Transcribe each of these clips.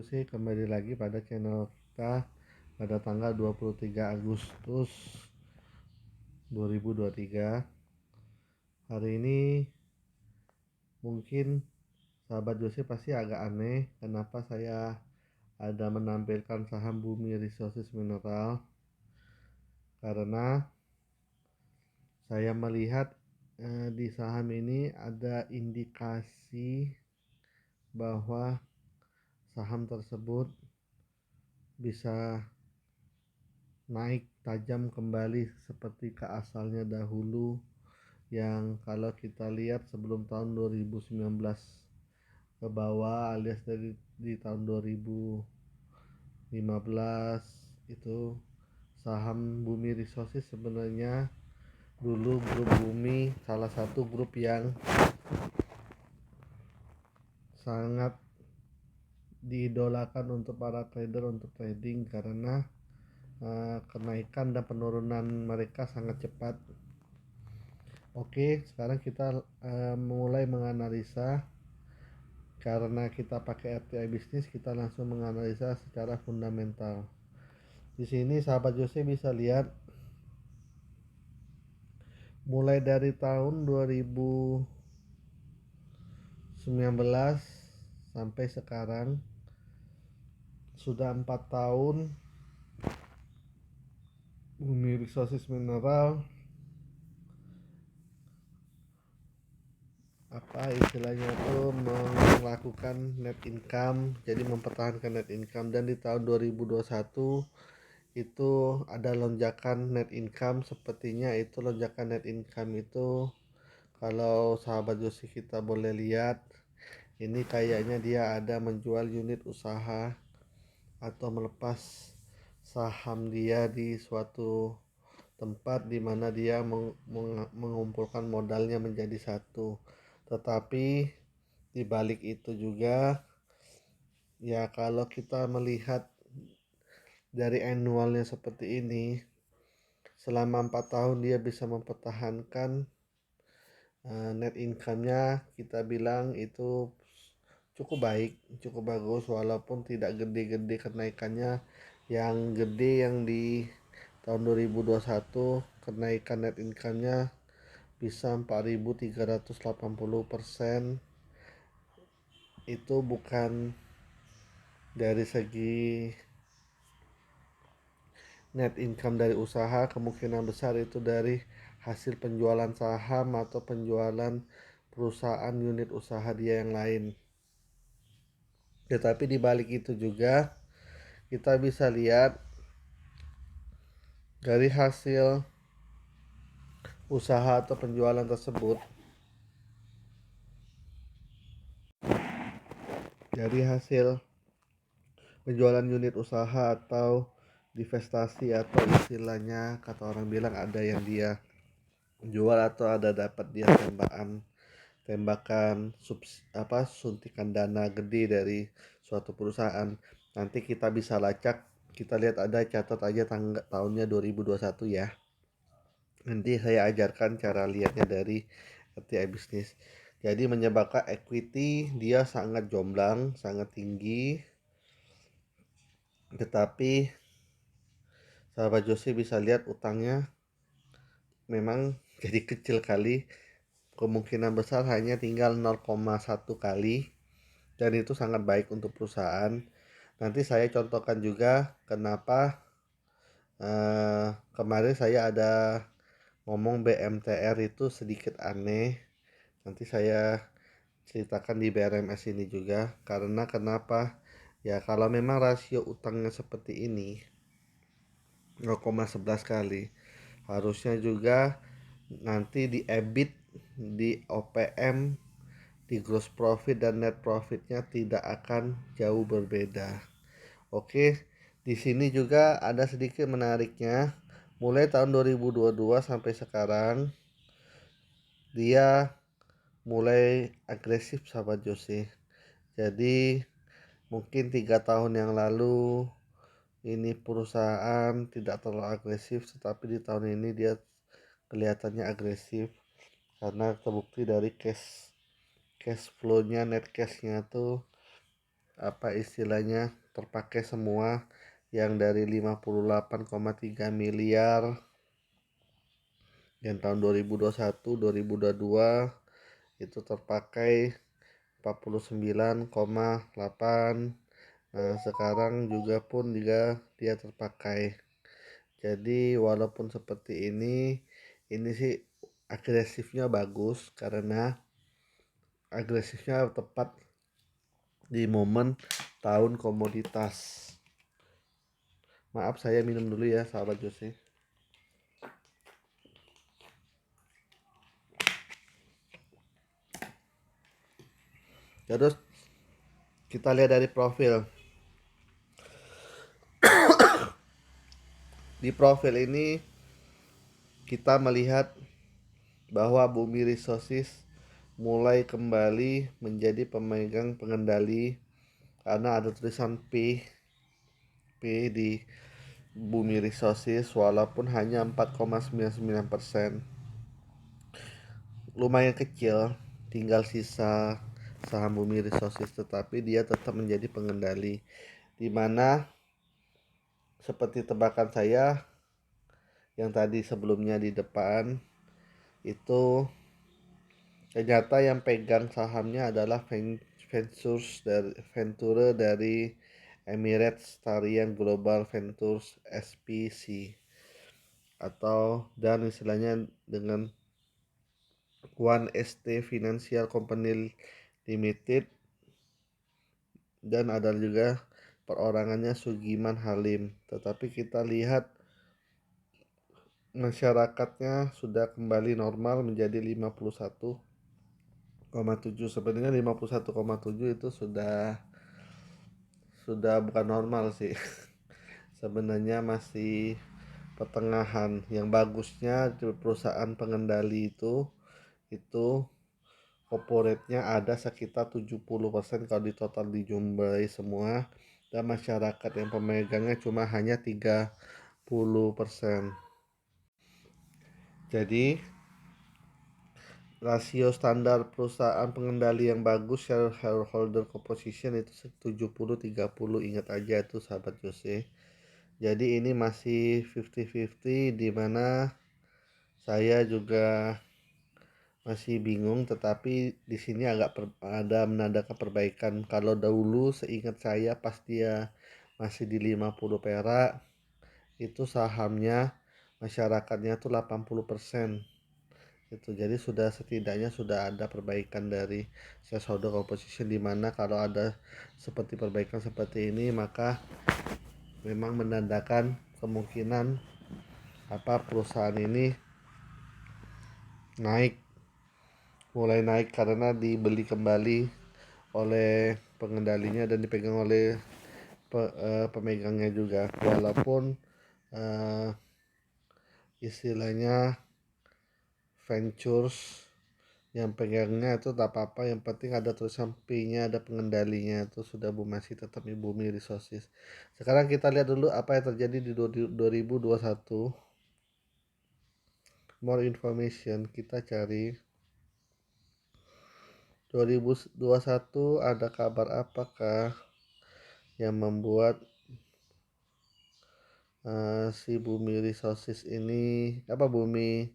Kembali lagi pada channel kita pada tanggal 23 Agustus 2023. Hari ini mungkin sahabat Jose pasti agak aneh kenapa saya ada menampilkan saham Bumi Resources Mineral, karena saya melihat di saham ini ada indikasi bahwa saham tersebut bisa naik tajam kembali seperti ke asalnya dahulu, yang kalau kita lihat sebelum tahun 2019 ke bawah, alias di tahun 2015 itu saham Bumi Resources sebenarnya dulu grup Bumi salah satu grup yang sangat diidolakan untuk para trader untuk trading, karena kenaikan dan penurunan mereka sangat cepat. Oke, sekarang kita mulai menganalisa. Karena kita pakai RTI bisnis, kita langsung menganalisa secara fundamental. Di sini sahabat Jose bisa lihat mulai dari tahun 2019 sampai sekarang sudah 4 tahun Bumi Resources Mineral istilahnya itu melakukan net income, jadi mempertahankan net income. Dan di tahun 2021 itu ada lonjakan net income. Sepertinya itu lonjakan net income itu, kalau sahabat Josi kita boleh lihat, ini kayaknya dia ada menjual unit usaha atau melepas saham dia di suatu tempat di mana dia mengumpulkan modalnya menjadi satu. Tetapi di balik itu juga, ya kalau kita melihat dari annualnya seperti ini, selama 4 tahun dia bisa mempertahankan net income-nya, kita bilang itu cukup baik, cukup bagus, walaupun tidak gede-gede kenaikannya. Yang gede yang di tahun 2021 kenaikan net income-nya bisa 4.380%. Itu bukan dari segi net income dari usaha, kemungkinan besar itu dari hasil penjualan saham atau penjualan perusahaan unit usaha dia yang lain. Tetapi di balik itu juga kita bisa lihat dari hasil usaha atau penjualan tersebut, dari hasil penjualan unit usaha atau divestasi, atau istilahnya kata orang bilang ada yang dia jual atau ada dapat dia tembakan suntikan dana gede dari suatu perusahaan. Nanti kita bisa lacak, kita lihat, ada catat aja tahunnya 2021 ya. Nanti saya ajarkan cara lihatnya dari RTI bisnis. Jadi menyebabkan equity dia sangat jomblang, sangat tinggi, tetapi sahabat Jose bisa lihat utangnya memang jadi kecil kali, kemungkinan besar hanya tinggal 0,1 kali, dan itu sangat baik untuk perusahaan. Nanti saya contohkan juga kenapa kemarin saya ada ngomong BMTR itu sedikit aneh. Nanti saya ceritakan di BRMS ini juga, karena kenapa ya, kalau memang rasio utangnya seperti ini 0,11 kali, harusnya juga nanti di EBIT, di OPM, di gross profit dan net profitnya tidak akan jauh berbeda. Oke, di sini juga ada sedikit menariknya. Mulai tahun 2022 sampai sekarang dia mulai agresif sahabat Jose. Jadi mungkin 3 tahun yang lalu ini perusahaan tidak terlalu agresif, tetapi di tahun ini dia kelihatannya agresif karena terbukti dari cash flow-nya, net cash-nya tuh apa istilahnya terpakai semua, yang dari 58,3 miliar yang tahun 2021 2022 itu terpakai 49,8. Nah, sekarang juga dia terpakai. Jadi walaupun seperti ini sih agresifnya bagus karena agresifnya tepat di momen tahun komoditas. Maaf, saya minum dulu ya sahabat Jose. Terus kita lihat dari profil. Di profil ini kita melihat bahwa Bumi Resources mulai kembali menjadi pemegang pengendali karena ada tulisan P di Bumi Resources walaupun hanya 4,99%. Lumayan kecil, tinggal sisa saham Bumi Resources, tetapi dia tetap menjadi pengendali, di mana seperti tebakan saya yang tadi sebelumnya di depan itu ternyata yang pegang sahamnya adalah Venture dari Emirates Tarian Global Ventures SPC, atau dan istilahnya dengan One ST Financial Company Limited, dan ada juga perorangannya Sugiman Halim. Tetapi kita lihat masyarakatnya sudah kembali normal menjadi 51,7. Sebenarnya 51,7 itu sudah bukan normal sih. Sebenarnya masih pertengahan. Yang bagusnya perusahaan pengendali itu corporate-nya ada sekitar 70% kalau di total dijumlahkan semua, dan masyarakat yang pemegangnya cuma hanya 30%. Jadi rasio standar perusahaan pengendali yang bagus shareholder composition itu 70-30. Ingat aja itu sahabat Jose. Jadi ini masih 50-50, di mana saya juga masih bingung, tetapi di sini ada menandakan perbaikan. Kalau dahulu seingat saya pas dia masih di 50 perak itu sahamnya masyarakatnya tuh 80%. Itu jadi setidaknya sudah ada perbaikan dari shareholder composition, di mana kalau ada seperti perbaikan seperti ini maka memang menandakan kemungkinan perusahaan ini mulai naik karena dibeli kembali oleh pengendalinya dan dipegang oleh pemegangnya juga, walaupun uh, istilahnya ventures yang pegangnya itu tak apa-apa, yang penting ada tulisan P-nya, ada pengendalinya, itu sudah masih tetap Bumi Resources. Sekarang kita lihat dulu apa yang terjadi di 2021. More information, kita cari 2021 ada kabar apakah yang membuat si Bumi Resources ini, Bumi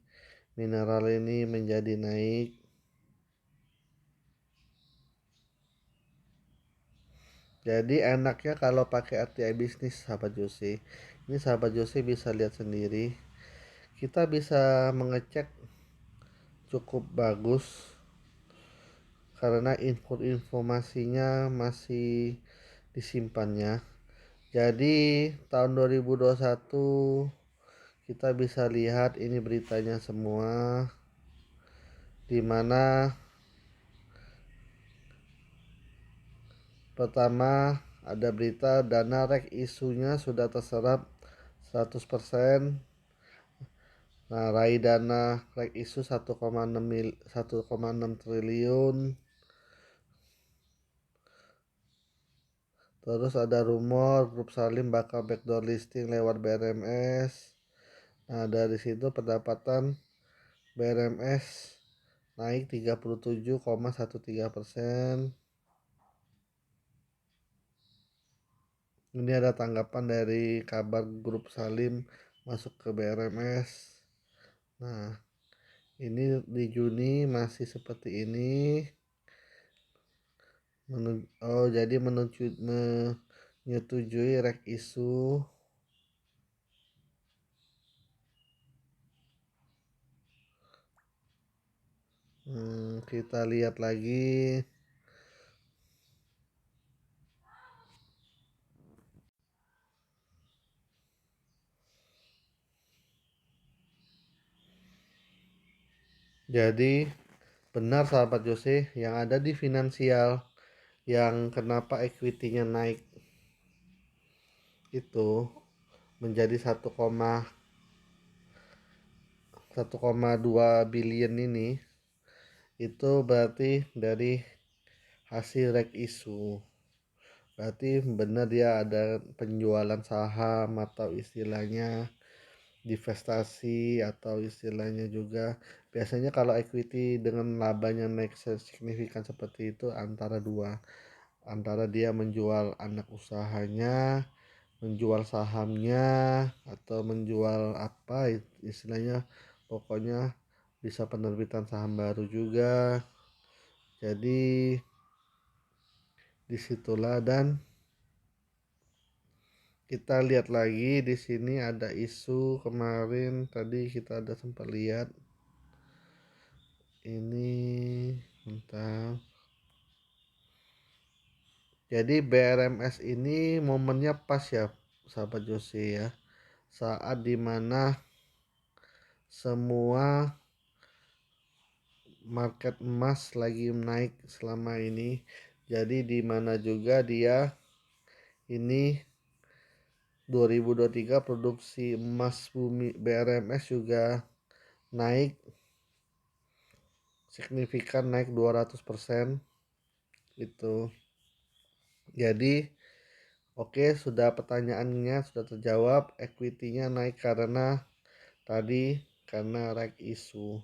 Mineral ini menjadi naik. Jadi enaknya kalau pakai RTI bisnis sahabat Jose, ini sahabat Jose bisa lihat sendiri, kita bisa mengecek cukup bagus karena informasinya masih disimpannya. Jadi tahun 2021 kita bisa lihat ini beritanya semua, di mana pertama ada berita dana rek isunya sudah terserap 100%. Nah, raih dana rek isu 1,6 triliun. Terus ada rumor grup Salim bakal backdoor listing lewat BRMS. Nah, dari situ pendapatan BRMS naik 37,13%. Ini ada tanggapan dari kabar grup Salim masuk ke BRMS. Nah, ini di Juni masih seperti ini. Jadi menyetujui rek isu. Kita lihat lagi. Jadi benar sahabat Jose, yang ada di finansial yang kenapa equity-nya naik itu menjadi 1,2 billion ini, itu berarti dari hasil rek isu. Berarti benar dia ada penjualan saham atau istilahnya divestasi, atau istilahnya juga biasanya kalau equity dengan labanya naik signifikan seperti itu antara dia menjual anak usahanya, menjual sahamnya, atau menjual apa istilahnya, pokoknya bisa penerbitan saham baru juga. Jadi disitulah. Dan kita lihat lagi di sini ada isu kemarin tadi kita ada sempat lihat ini tentang, jadi BRMS ini momennya pas ya sahabat Jose ya, saat dimana semua market emas lagi naik selama ini. Jadi dimana juga dia ini 2023 produksi emas bumi BRMS juga naik signifikan, naik 200% itu. Jadi oke, sudah pertanyaannya sudah terjawab, equity-nya naik karena reg isu.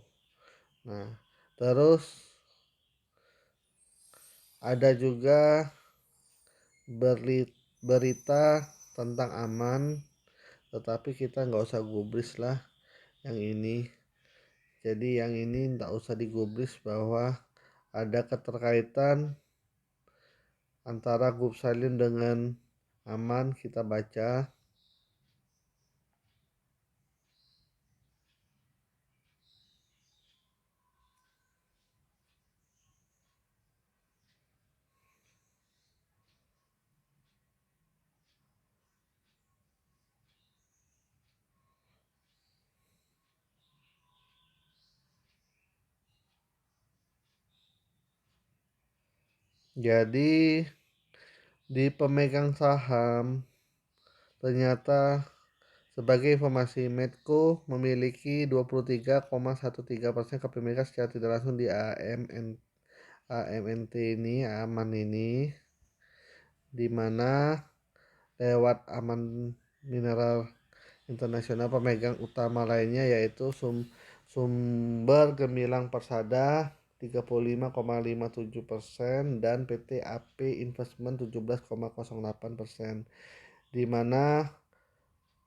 Nah, terus ada juga berita tentang aman, tetapi kita nggak usah gubris lah yang ini. Jadi yang ini nggak usah digubris bahwa ada keterkaitan antara grup Salim dengan aman, kita baca. Jadi di pemegang saham ternyata, sebagai informasi, Medco memiliki 23,13% kepemilikan secara tidak langsung di AMNT ini, Aman ini, di mana lewat Aman Mineral Internasional pemegang utama lainnya yaitu Sumber Gemilang Persada 35,57% dan PT AP Investment 17,08%, di mana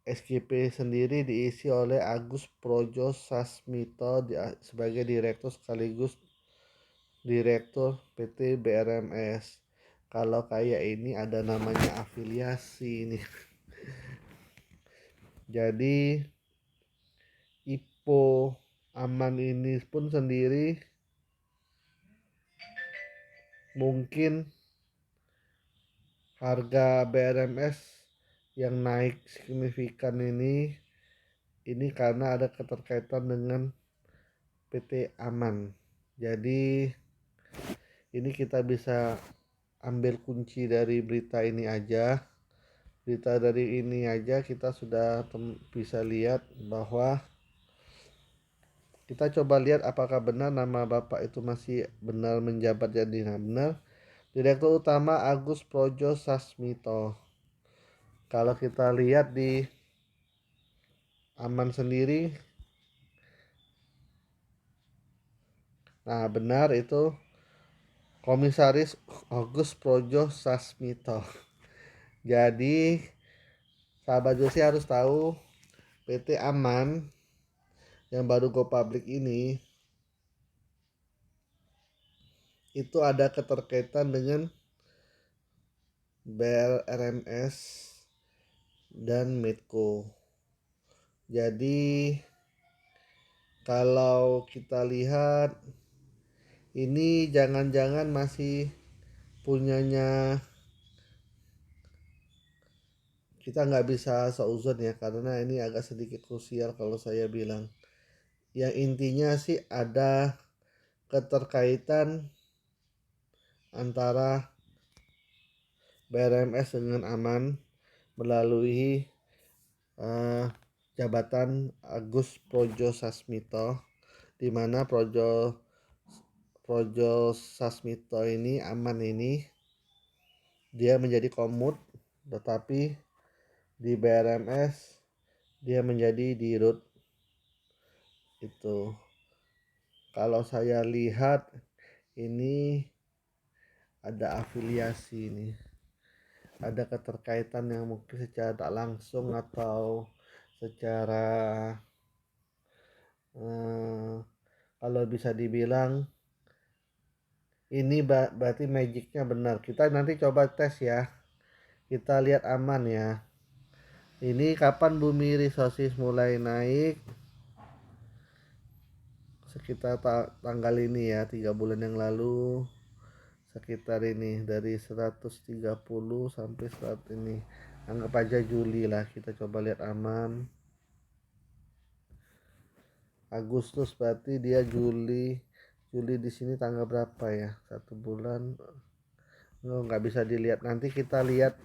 SGP sendiri diisi oleh Agus Projo Sasmito sebagai direktur sekaligus direktur PT BRMS. Kalau kayak ini ada namanya afiliasi ini. Jadi IPO Aman ini pun sendiri mungkin harga BRMS yang naik signifikan ini karena ada keterkaitan dengan PT Aman. Jadi ini kita bisa ambil kunci dari berita ini aja. Berita dari ini aja kita sudah bisa lihat bahwa, kita coba lihat apakah benar nama bapak itu masih benar menjabat jadi benar. Direktur Utama Agus Projo Sasmito. Kalau kita lihat di Aman sendiri, nah benar itu Komisaris Agus Projo Sasmito. Jadi sahabat Josi harus tahu PT Aman yang baru go public ini itu ada keterkaitan dengan BRMS dan Medco. Jadi kalau kita lihat ini jangan-jangan masih punyanya, kita nggak bisa seuzon ya karena ini agak sedikit krusial kalau saya bilang. Yang intinya sih ada keterkaitan antara BRMS dengan Aman melalui jabatan Agus Projosasmito, di mana Projosasmito ini Aman ini dia menjadi komut, tetapi di BRMS dia menjadi dirut. Itu kalau saya lihat ini ada afiliasi ini, ada keterkaitan yang mungkin secara tak langsung atau secara kalau bisa dibilang ini berarti magicnya benar. Kita nanti coba tes ya, kita lihat Aman ya. Ini kapan Bumi Resources mulai naik? Sekitar tanggal ini ya, 3 bulan yang lalu. Sekitar ini dari 130 sampai saat ini. Anggap aja Juli lah, kita coba lihat Aman. Agustus berarti dia Juli. Juli di sini tanggal berapa ya? 1 bulan. Nggak bisa dilihat. Nanti kita lihat.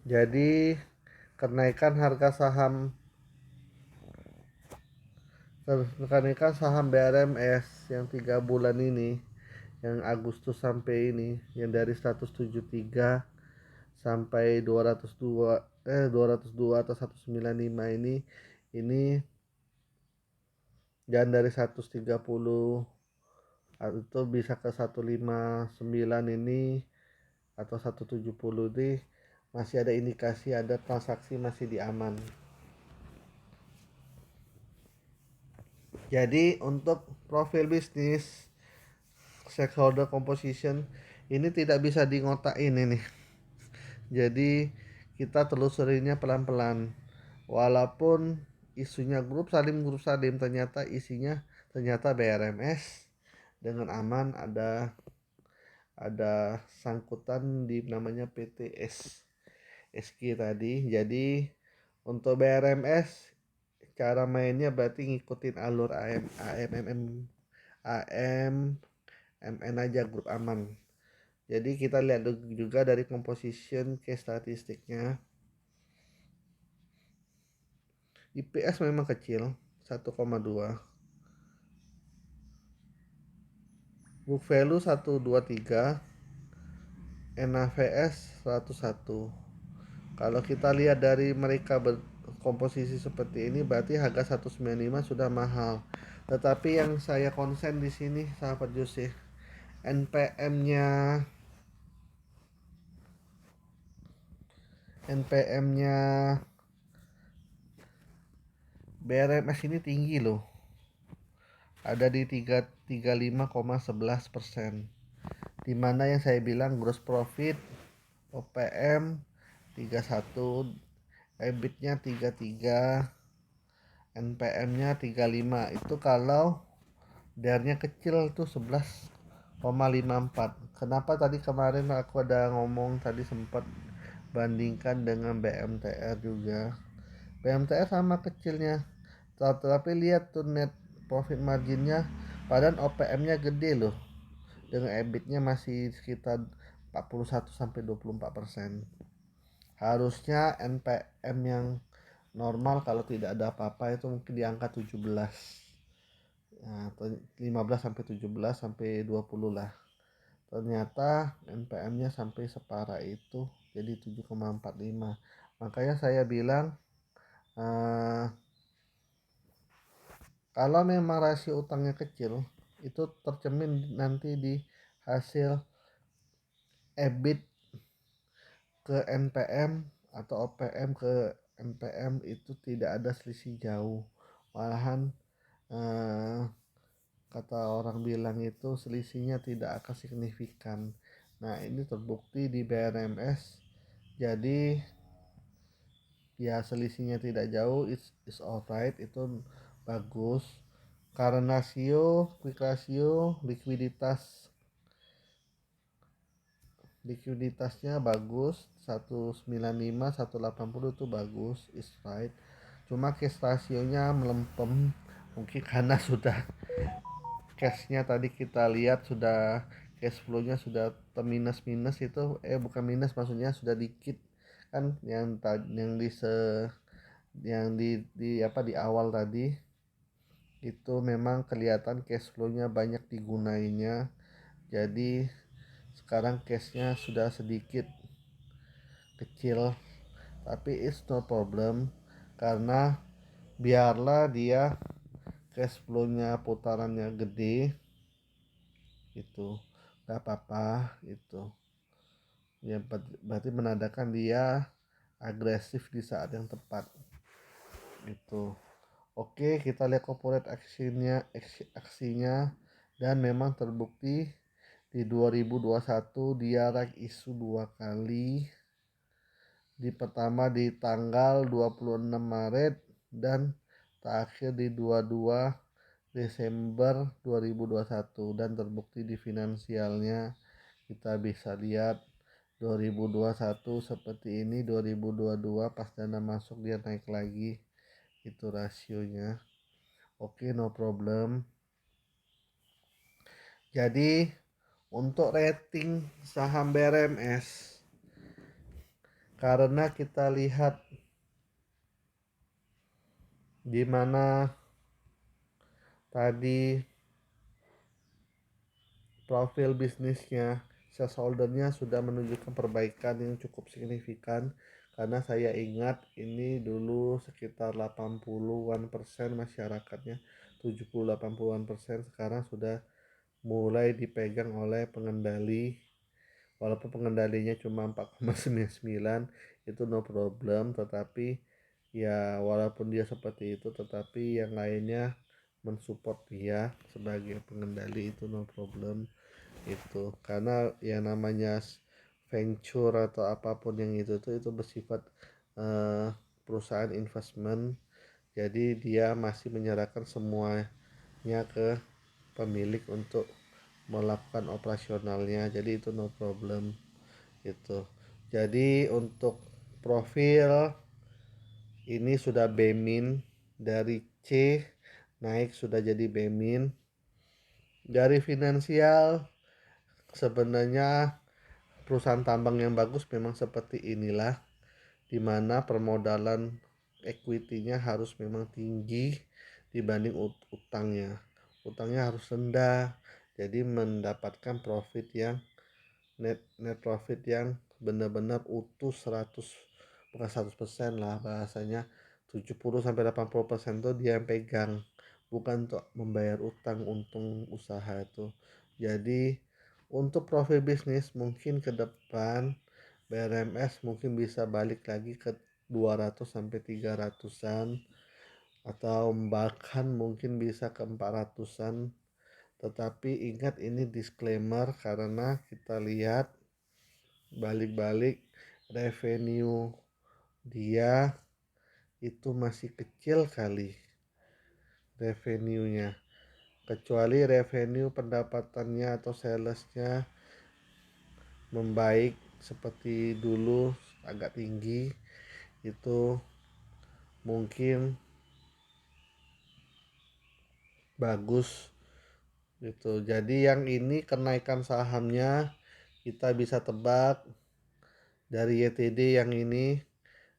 Jadi kenaikan harga saham BRMS yang 3 bulan ini, yang Agustus sampai ini, yang dari 173 sampai 202 atau 195 ini dan dari 130 itu bisa ke 159 ini atau 170 ini masih ada indikasi ada transaksi masih di Aman. Jadi untuk profil bisnis stakeholder composition ini tidak bisa di ngotain ini. Jadi kita telusurinya pelan-pelan. Walaupun isunya grup salim ternyata isinya ternyata BRMS dengan Aman ada sangkutan di namanya PTS SK tadi. Jadi untuk BRMS cara mainnya berarti ngikutin alur AMMN aja, grup Aman. Jadi kita lihat juga dari composition case statistiknya. IPS memang kecil 1,2, book value 123, NAVS 101. Kalau kita lihat dari mereka berkomposisi seperti ini berarti harga 195 sudah mahal. Tetapi yang saya konsen di sini sahabat Jose, NPM-nya BRMS ini tinggi loh. Ada di 35,11%. Dimana yang saya bilang gross profit OPM 31, EBIT-nya 33, NPM-nya 35. Itu kalau DER-nya kecil tuh 11,54. Kenapa tadi kemarin aku ada ngomong tadi sempat bandingkan dengan BMTR juga. BMTR sama kecilnya. Tapi lihat tuh net profit marginnya, padahal OPM-nya gede loh. Dengan EBIT-nya masih sekitar 41 sampai 24%. Harusnya NPM yang normal kalau tidak ada apa-apa itu mungkin di angka 17. Nah, 15 sampai 17 sampai 20 lah. Ternyata NPM-nya sampai separah itu, jadi 7,45. Makanya saya bilang kalau memang rasio utangnya kecil itu tercermin nanti di hasil EBIT ke NPM atau OPM ke NPM itu tidak ada selisih jauh, malahan eh, kata orang bilang itu selisihnya tidak akan signifikan. Nah ini terbukti di BRMS, jadi ya selisihnya tidak jauh, is alright, itu bagus. Current ratio, quick ratio, likuiditasnya bagus, 195 180 itu bagus, is right. Cuma cash rasionya melempem, mungkin karena sudah cashnya tadi kita lihat sudah cash flow-nya sudah terminus minus itu, bukan minus, maksudnya sudah dikit kan, yang di apa di awal tadi itu memang kelihatan cash flow-nya banyak digunainya, jadi sekarang cashnya sudah sedikit kecil, tapi it's no problem, karena biarlah dia cash flow-nya putarannya gede, itu gak apa-apa. Itu ya berarti menandakan dia agresif di saat yang tepat. Itu oke, kita lihat corporate aksinya, dan memang terbukti di 2021 dia right issue 2 kali. Di pertama di tanggal 26 Maret dan terakhir di 22 Desember 2021, dan terbukti di finansialnya kita bisa lihat 2021 seperti ini, 2022 pas dana masuk dia naik lagi, itu rasionya. Oke, no problem. Jadi untuk rating saham BRMS, karena kita lihat di mana tadi profil bisnisnya, shareholdernya sudah menunjukkan perbaikan yang cukup signifikan, karena saya ingat ini dulu sekitar 80-an% masyarakatnya, 70-80-an% sekarang sudah mulai dipegang oleh pengendali, walaupun pengendalinya cuma 4,99, itu no problem, tetapi ya walaupun dia seperti itu tetapi yang lainnya mensupport dia sebagai pengendali, itu no problem. Itu karena yang namanya venture atau apapun yang itu bersifat eh, perusahaan investment, jadi dia masih menyerahkan semuanya ke pemilik untuk melakukan operasionalnya, jadi itu no problem. Itu jadi untuk profil ini sudah B- dari C naik sudah jadi B-. Dari finansial sebenarnya perusahaan tambang yang bagus memang seperti inilah, dimana permodalan equity-nya harus memang tinggi dibanding utangnya harus rendah, jadi mendapatkan profit yang net profit yang benar-benar utuh 100, bukan 100% lah bahasanya, 70-80% tuh dia yang pegang, bukan untuk membayar untung usaha itu. Jadi untuk profil bisnis mungkin ke depan BRMS mungkin bisa balik lagi ke 200-300-an, atau bahkan mungkin bisa ke 400-an. Tetapi ingat ini disclaimer, karena kita lihat balik-balik revenue dia itu masih kecil kali revenue-nya, kecuali revenue pendapatannya atau salesnya membaik seperti dulu agak tinggi, itu mungkin bagus gitu. Jadi yang ini kenaikan sahamnya kita bisa tebak dari YTD yang ini,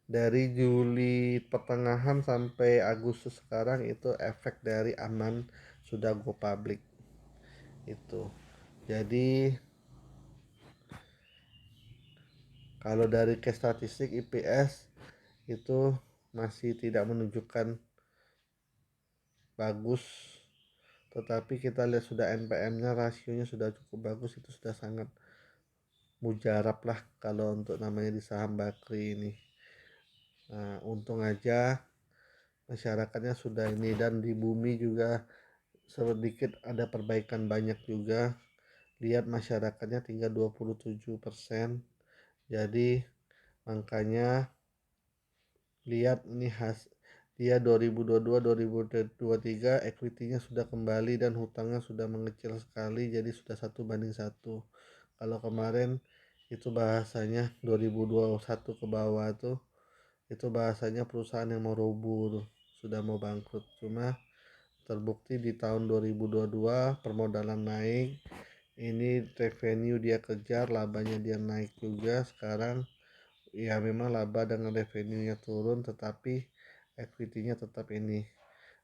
dari Juli pertengahan sampai Agustus sekarang itu efek dari aman sudah go public. Itu jadi kalau dari case statistik IPS itu masih tidak menunjukkan bagus, tetapi kita lihat sudah NPM nya rasionya sudah cukup bagus, itu sudah sangat mujarab lah kalau untuk namanya di saham Bakri ini. Nah, untung aja masyarakatnya sudah ini, dan di bumi juga sedikit ada perbaikan banyak juga. Lihat masyarakatnya tinggal 27%. Jadi makanya lihat ini dia 2022 2023 equity-nya sudah kembali dan hutangnya sudah mengecil sekali, jadi sudah 1:1. Kalau kemarin itu bahasanya 2021 ke bawah tuh, itu bahasanya perusahaan yang mau rubuh tuh, sudah mau bangkrut. Cuma terbukti di tahun 2022 permodalan naik, ini revenue dia kejar, labanya dia naik juga. Sekarang ya memang laba dengan revenue-nya turun, tetapi equity-nya tetap ini,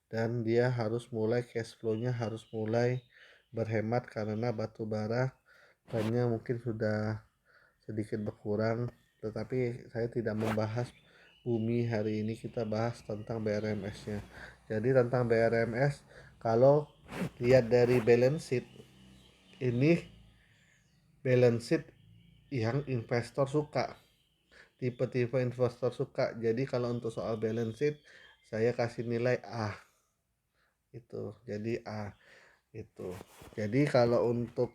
dan dia harus mulai cash flow-nya harus mulai berhemat karena batu bara trennya mungkin sudah sedikit berkurang. Tetapi saya tidak membahas bumi hari ini, kita bahas tentang BRMS-nya. Jadi tentang BRMS, kalau lihat dari balance sheet, ini balance sheet yang investor suka, tipe-tipe investor suka. Jadi kalau untuk soal balance sheet, saya kasih nilai A. Itu jadi A itu. Jadi kalau untuk,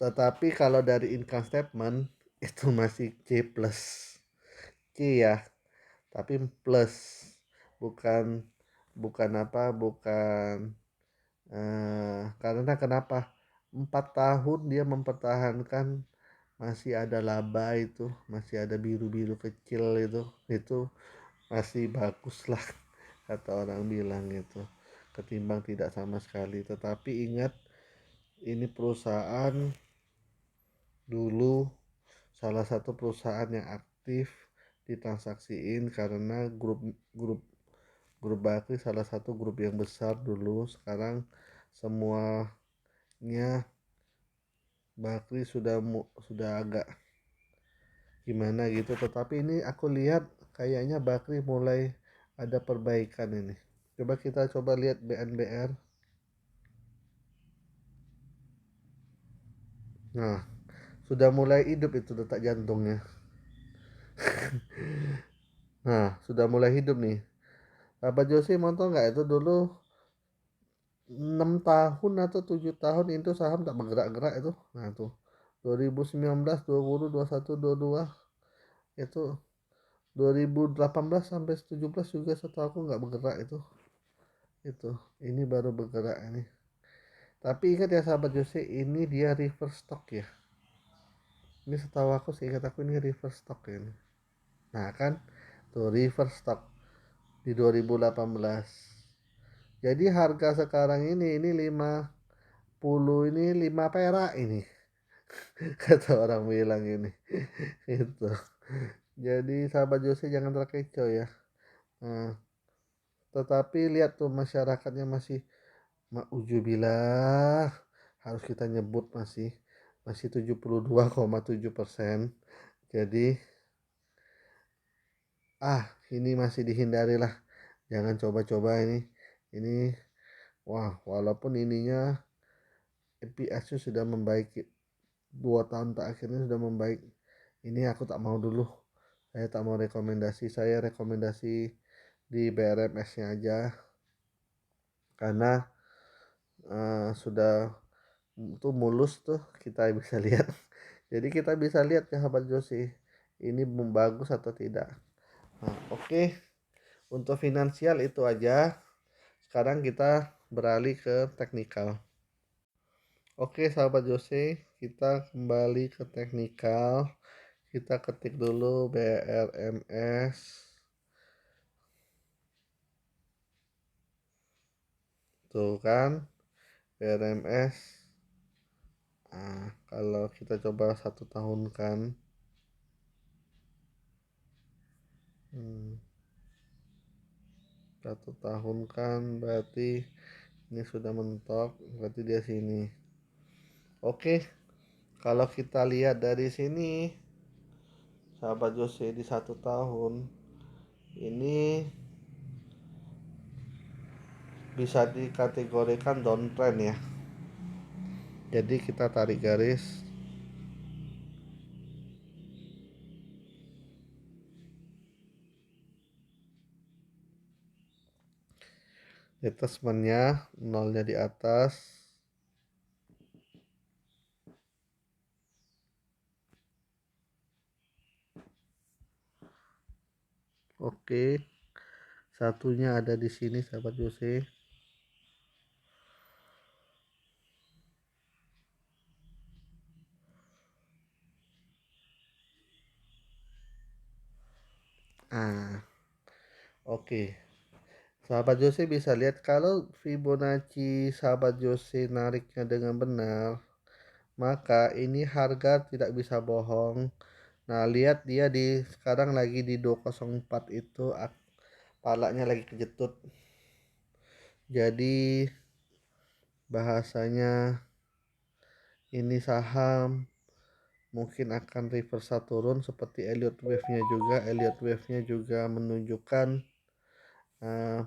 tetapi kalau dari income statement itu masih C plus, C ya, tapi plus, bukan bukan apa bukan karena kenapa 4 tahun dia mempertahankan masih ada laba, itu masih ada biru-biru kecil, itu masih bagus lah kata orang bilang itu, ketimbang tidak sama sekali. Tetapi ingat, ini perusahaan dulu salah satu perusahaan yang aktif ditransaksiin, karena grup grup grup Bakri salah satu grup yang besar dulu. Sekarang semuanya Bakri sudah agak gimana gitu, tetapi ini aku lihat kayaknya Bakri mulai ada perbaikan ini. Coba lihat BNBR. Nah, sudah mulai hidup itu detak jantungnya. Nah, sudah mulai hidup nih. Bapak Josi mau tau nggak, itu dulu 6 tahun atau 7 tahun itu saham tak bergerak-gerak itu. Nah tuh 2019, 20, 21, 22, itu 2018 sampai 17 juga setahu aku nggak bergerak itu ini baru bergerak ini. Tapi ingat ya sahabat Jose, ini dia reverse stock ya, ini setahu aku, seingat aku ini reverse stock ya ini. Nah kan tuh reverse stock di 2018. Jadi harga sekarang ini 50, ini 5 perak ini kata orang bilang ini itu. Jadi sahabat Jose jangan terkecoh ya. Nah, tetapi lihat tuh masyarakatnya masih maujubillah, harus kita nyebut masih 72,7%. Jadi ini masih dihindari lah, jangan coba-coba ini wah, walaupun ininya EPS sudah membaik 2 tahun terakhirnya sudah membaik, ini aku tak mau dulu, saya tak mau rekomendasi, saya rekomendasi di BRMS nya aja, karena sudah tuh mulus tuh kita bisa lihat. Jadi kita bisa lihat ya sahabat Josi, ini bagus atau tidak. Nah, oke. Untuk finansial itu aja. Sekarang kita beralih ke teknikal. Oke sahabat Jose, kita kembali ke teknikal. Kita ketik dulu BRMS. Tuh kan, BRMS. Kalau kita coba 1 tahun kan, 1 tahun kan berarti ini sudah mentok, berarti dia sini. Oke, kalau kita lihat dari sini sahabat Jose, di 1 tahun ini bisa dikategorikan downtrend ya. Jadi kita tarik garis detachmentnya nolnya di atas. Oke, satunya ada di sini sahabat Jose. Ah, oke. Sahabat Jose bisa lihat kalau Fibonacci sahabat Jose nariknya dengan benar, maka ini harga tidak bisa bohong. Nah, lihat dia di sekarang lagi di 204 itu, palanya lagi kejetut. Jadi bahasanya ini saham mungkin akan reverse turun seperti Elliott Wave-nya juga. Elliott Wave-nya juga menunjukkan uh,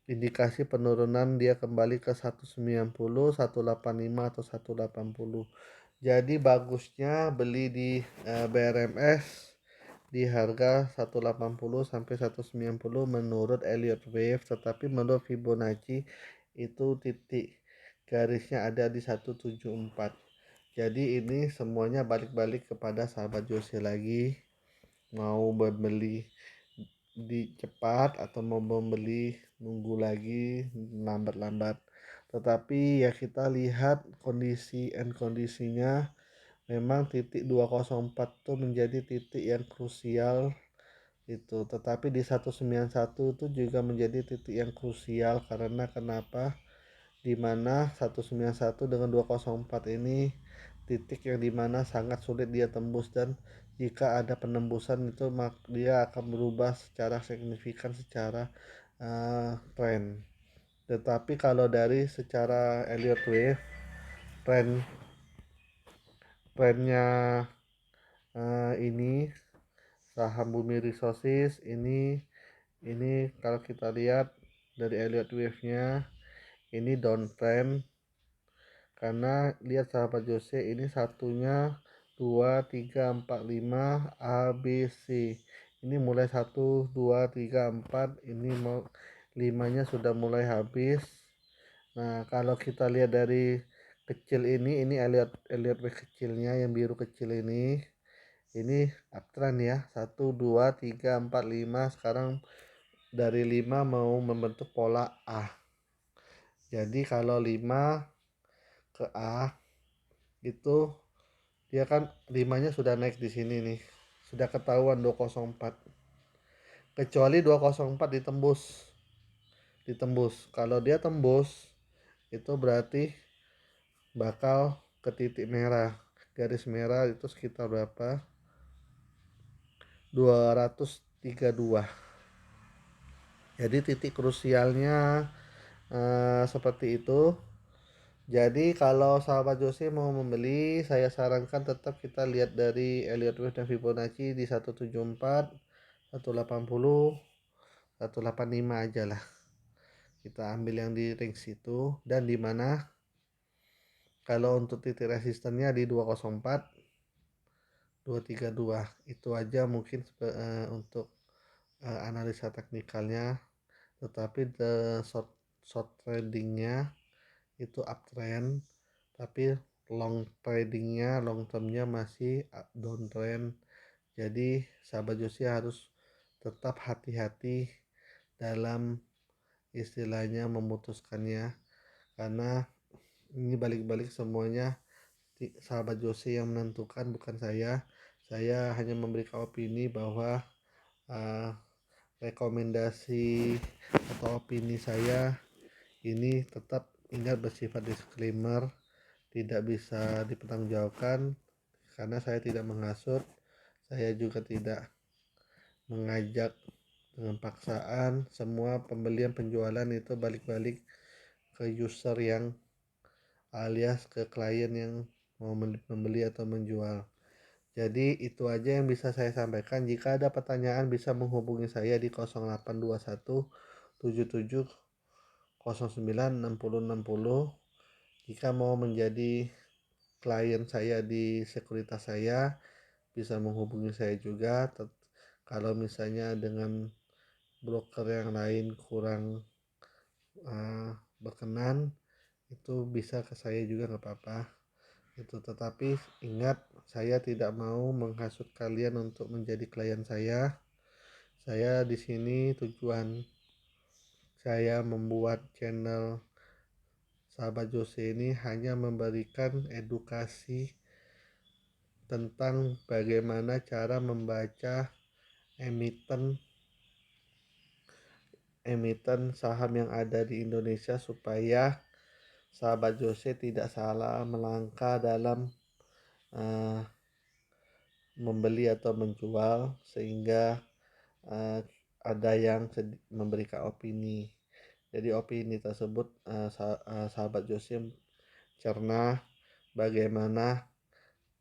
indikasi penurunan, dia kembali ke 190, 185 atau 180. Jadi bagusnya beli di BRMS di harga 180 sampai 190 menurut Elliott Wave, tetapi menurut Fibonacci itu titik garisnya ada di 174. Jadi ini semuanya balik-balik kepada sahabat Jose lagi, mau membeli di cepat atau mau membeli nunggu lagi lambat-lambat. Tetapi ya kita lihat kondisinya, memang titik 204 itu menjadi titik yang krusial itu. Tetapi di 191 itu juga menjadi titik yang krusial, karena kenapa? Dimana 191 dengan 204 ini titik yang dimana sangat sulit dia tembus, dan jika ada penembusan itu dia akan berubah secara signifikan secara tren. Tetapi kalau dari secara Elliott Wave, tren trennya ini saham Bumi Resources ini kalau kita lihat dari Elliott Wave-nya ini downtrend. Karena lihat sahabat Jose, ini satunya 2 3 4 5 ABC. Ini mulai 1 2 3 4, ini mau 5-nya sudah mulai habis. Nah, kalau kita lihat dari kecil ini Elliott Wave kecilnya yang biru kecil ini uptrend ya. 1 2 3 4 5, sekarang dari 5 mau membentuk pola A. Jadi kalau 5 ke A itu dia kan 5-nya sudah naik di sini nih. Sudah ketahuan 204. Kecuali 204 ditembus. Ditembus. Kalau dia tembus itu berarti bakal ke titik merah. Garis merah itu sekitar berapa? 232. Jadi titik krusialnya seperti itu. Jadi kalau sahabat Jose mau membeli, saya sarankan tetap kita lihat dari Elliott Wave dan Fibonacci di 174, 180, 185 aja lah. Kita ambil yang di range itu, dan di mana kalau untuk titik resistennya di 204, 232. Itu aja mungkin untuk analisa teknikalnya. Tetapi short short tradingnya itu uptrend, tapi long termnya masih downtrend. Jadi sahabat Josia harus tetap hati-hati dalam istilahnya memutuskannya, karena ini balik-balik semuanya sahabat Jose yang menentukan, bukan saya hanya memberikan opini bahwa uh, rekomendasi atau opini saya ini tetap ingat bersifat disclaimer, tidak bisa dipertanggungjawabkan, karena saya tidak menghasut, saya juga tidak mengajak dengan paksaan. Semua pembelian penjualan itu balik-balik ke user yang alias ke klien yang mau membeli atau menjual. Jadi itu aja yang bisa saya sampaikan. Jika ada pertanyaan bisa menghubungi saya di 0821 77 09 60 60. Jika mau menjadi klien saya di sekuritas saya bisa menghubungi saya juga. Kalau misalnya dengan broker yang lain kurang berkenan, itu bisa ke saya juga nggak apa-apa itu. Tetapi ingat, saya tidak mau menghasut kalian untuk menjadi klien saya. Saya di sini tujuan saya membuat channel Sahabat Jose ini hanya memberikan edukasi tentang bagaimana cara membaca emiten emiten saham yang ada di Indonesia, supaya Sahabat Jose tidak salah melangkah dalam uh, membeli atau menjual, sehingga uh, ada yang memberikan opini. Jadi opini tersebut Sahabat Jose cerna bagaimana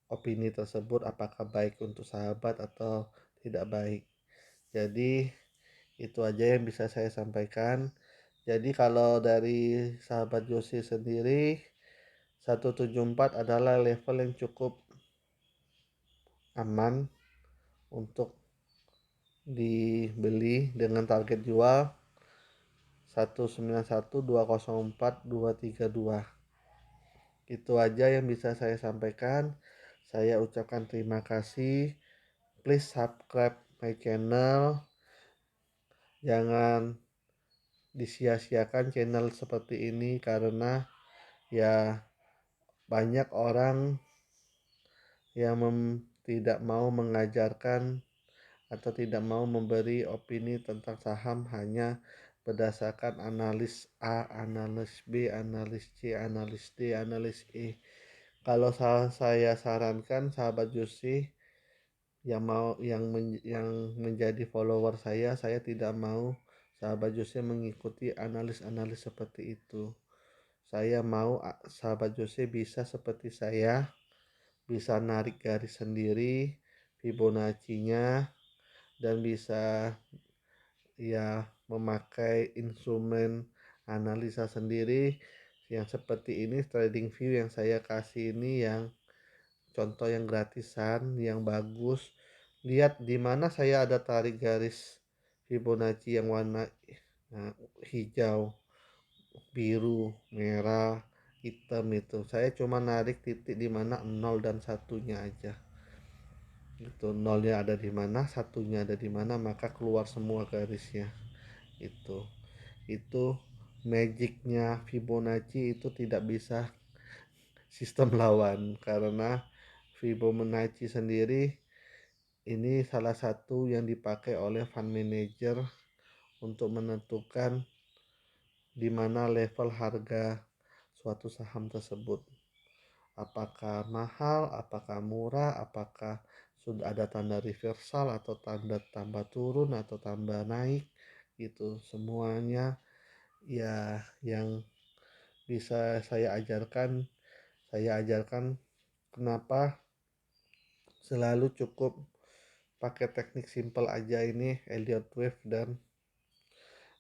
opini tersebut, apakah baik untuk sahabat atau tidak baik. Jadi itu aja yang bisa saya sampaikan. Jadi kalau dari Sahabat Josi sendiri, 174 adalah level yang cukup aman untuk dibeli dengan target jual 191, 204, 232. Itu aja yang bisa saya sampaikan. Saya ucapkan terima kasih. Please subscribe my channel. Jangan disia-siakan channel seperti ini, karena ya banyak orang yang tidak mau mengajarkan atau tidak mau memberi opini tentang saham hanya berdasarkan analis A, analis B, analis C, analis D, analis E. Kalau saya sarankan Sahabat Jusi yang mau yang menjadi follower saya tidak mau Sahabat Jusi mengikuti analis-analis seperti itu. Saya mau Sahabat Jose bisa seperti saya, bisa narik garis sendiri Fibonacci-nya, dan bisa ya memakai instrumen analisa sendiri yang seperti ini. Trading view yang saya kasih ini yang contoh yang gratisan, yang bagus. Lihat di mana saya ada tarik garis Fibonacci yang warna hijau, biru, merah, hitam. Itu saya cuma narik titik di mana 0 dan satunya aja. Itu nolnya ada di mana, satunya ada di mana, maka keluar semua garisnya. Itu magicnya Fibonacci. Itu tidak bisa sistem lawan, karena Fibonacci sendiri ini salah satu yang dipakai oleh fund manager untuk menentukan di mana level harga suatu saham tersebut. Apakah mahal, apakah murah, apakah sudah ada tanda reversal atau tanda tambah turun atau tambah naik. Itu semuanya ya yang bisa saya ajarkan kenapa selalu cukup pakai teknik simple aja ini, Elliott Wave dan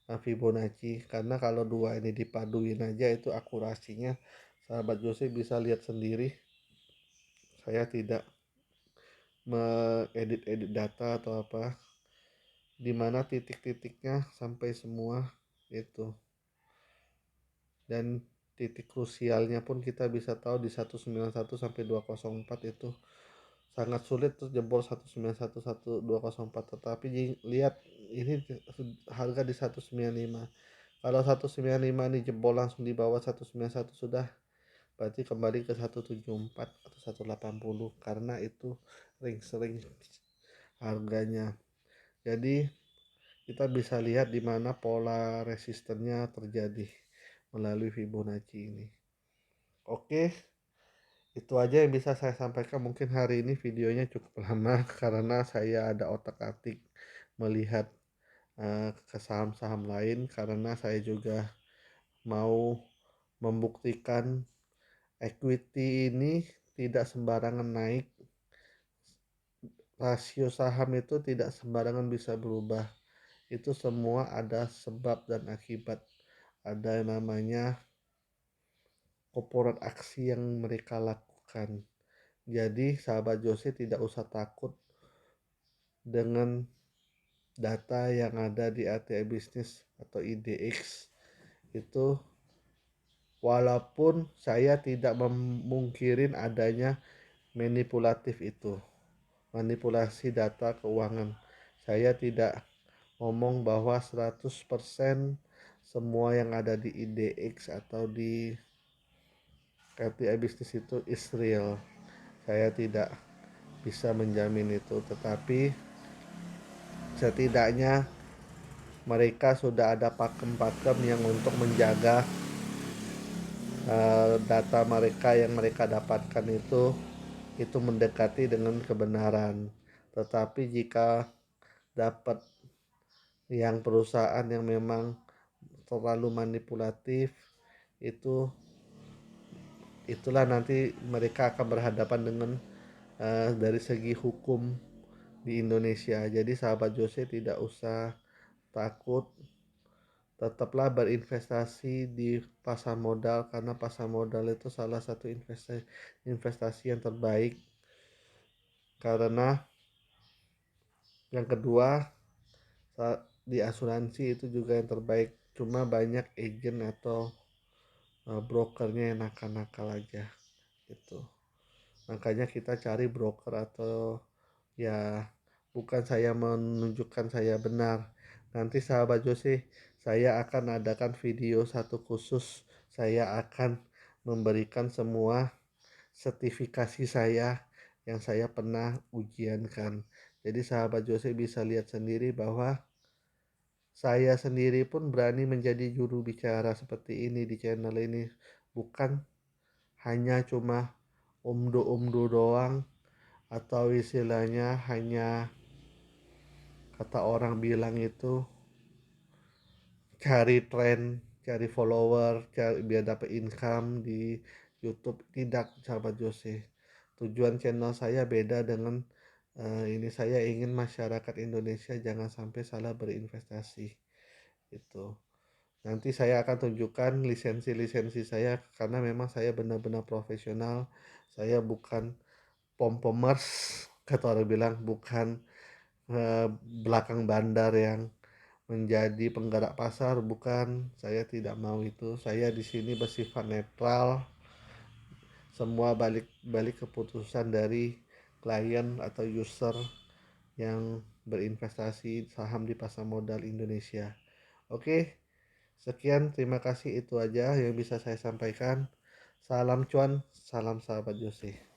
Fibonacci. Karena kalau dua ini dipaduin aja, itu akurasinya Sahabat Jose bisa lihat sendiri. Saya tidak mengedit data atau apa, dimana titik-titiknya sampai semua itu, dan titik krusialnya pun kita bisa tahu di 191 sampai 204. Itu sangat sulit tuh jebol 191 204. Tetapi lihat ini harga di 195. Kalau 195 ini jebol langsung di bawah 191, sudah berarti kembali ke 174 atau 180, karena itu ring-ring harganya. Jadi kita bisa lihat di mana pola resistennya terjadi melalui Fibonacci ini. Oke, itu aja yang bisa saya sampaikan. Mungkin hari ini videonya cukup lama karena saya ada otak-atik melihat ke saham-saham lain, karena saya juga mau membuktikan equity ini tidak sembarangan naik. Rasio saham itu tidak sembarangan bisa berubah. Itu semua ada sebab dan akibat. Ada yang namanya corporate aksi yang mereka lakukan. Jadi Sahabat Jose tidak usah takut dengan data yang ada di ATM bisnis atau IDX itu, walaupun saya tidak memungkirin adanya manipulatif itu, manipulasi data keuangan. Saya tidak ngomong bahwa 100% semua yang ada di IDX atau di KPI bisnis itu is real. Saya tidak bisa menjamin itu, tetapi setidaknya mereka sudah ada pakem-pakem yang untuk menjaga data mereka yang mereka dapatkan itu mendekati dengan kebenaran. Tetapi jika dapat yang perusahaan yang memang terlalu manipulatif, itu itulah nanti mereka akan berhadapan dengan dari segi hukum di Indonesia. Jadi sahabat Jose tidak usah takut, tetaplah berinvestasi di pasar modal, karena pasar modal itu salah satu investasi yang terbaik. Karena yang kedua, di asuransi itu juga yang terbaik, cuma banyak agent atau brokernya yang nakal-nakal aja gitu. Makanya kita cari broker, atau ya, bukan saya menunjukkan saya benar. Nanti sahabat Jose, saya akan adakan video satu khusus. Saya akan memberikan semua sertifikasi saya yang saya pernah ujiankan. Jadi sahabat Jose bisa lihat sendiri bahwa saya sendiri pun berani menjadi juru bicara seperti ini di channel ini. Bukan hanya cuma umdo-umdo doang, atau istilahnya hanya kata orang bilang itu cari tren, cari follower, cari biar dapat income di YouTube. Tidak, sahabat Jose. Tujuan channel saya beda dengan ini. Saya ingin masyarakat Indonesia jangan sampai salah berinvestasi. Itu. Nanti saya akan tunjukkan lisensi-lisensi saya, karena memang saya benar-benar profesional. Saya bukan pom-pomers, kata orang bilang, bukan eh, belakang bandar yang menjadi penggerak pasar, bukan. Saya tidak mau itu. Saya di sini bersifat netral. Semua balik keputusan dari klien atau user yang berinvestasi saham di pasar modal Indonesia. Oke, sekian, terima kasih, itu aja yang bisa saya sampaikan. Salam cuan, salam sahabat Jose.